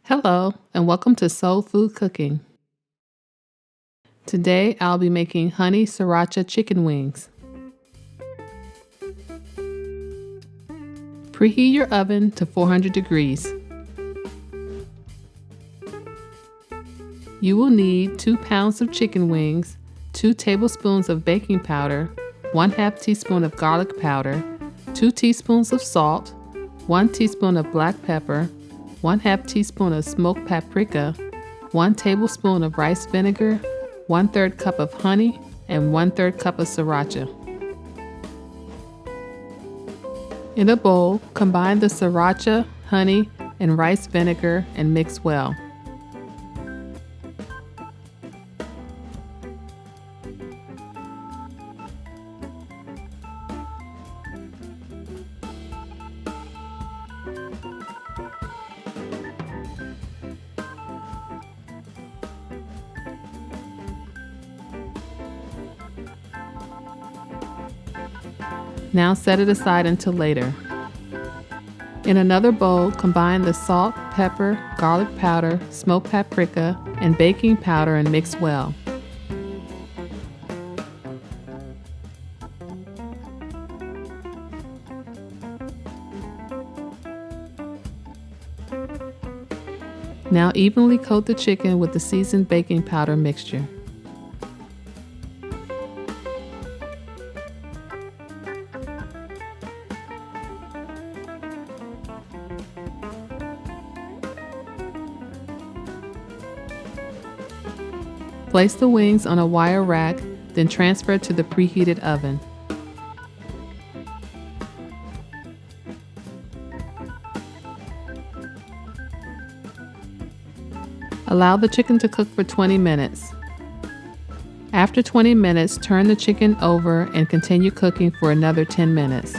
Hello, and welcome to Soul Food Cooking. Today, I'll be making honey sriracha chicken wings. Preheat your oven to 400 degrees. You will need 2 pounds of chicken wings, 2 tablespoons of baking powder, 1/2 teaspoon of garlic powder, 2 teaspoons of salt, 1 teaspoon of black pepper, 1/2 teaspoon of smoked paprika, 1 tablespoon of rice vinegar, 1/3 cup of honey, and 1/3 cup of sriracha. In a bowl, combine the sriracha, honey, and rice vinegar and mix well. Now set it aside until later. In another bowl, combine the salt, pepper, garlic powder, smoked paprika, and baking powder and mix well. Now evenly coat the chicken with the seasoned baking powder mixture. Place the wings on a wire rack, then transfer to the preheated oven. Allow the chicken to cook for 20 minutes. After 20 minutes, turn the chicken over and continue cooking for another 10 minutes.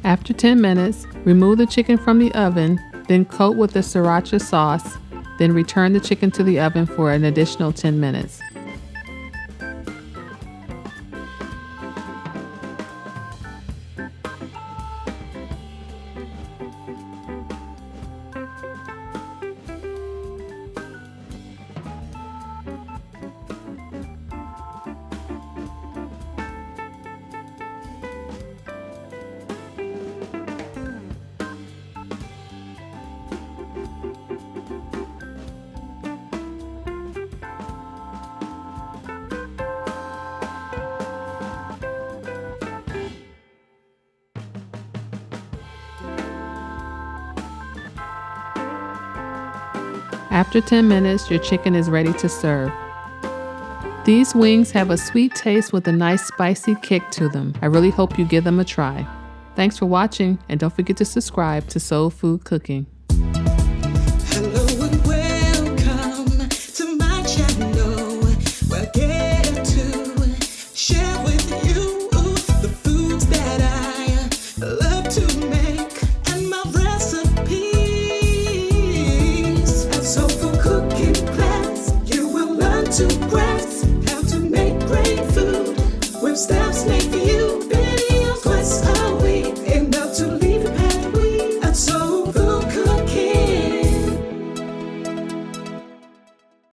After 10 minutes, remove the chicken from the oven, then coat with the sriracha sauce, then return the chicken to the oven for an additional 10 minutes. After 10 minutes, your chicken is ready to serve. These wings have a sweet taste with a nice spicy kick to them. I really hope you give them a try. Thanks for watching, and don't forget to subscribe to Soul Food Cooking. Hello and welcome to my channel, where I get to share with you the foods that I love to make and my recipes. Soul Food Cooking class, you will learn to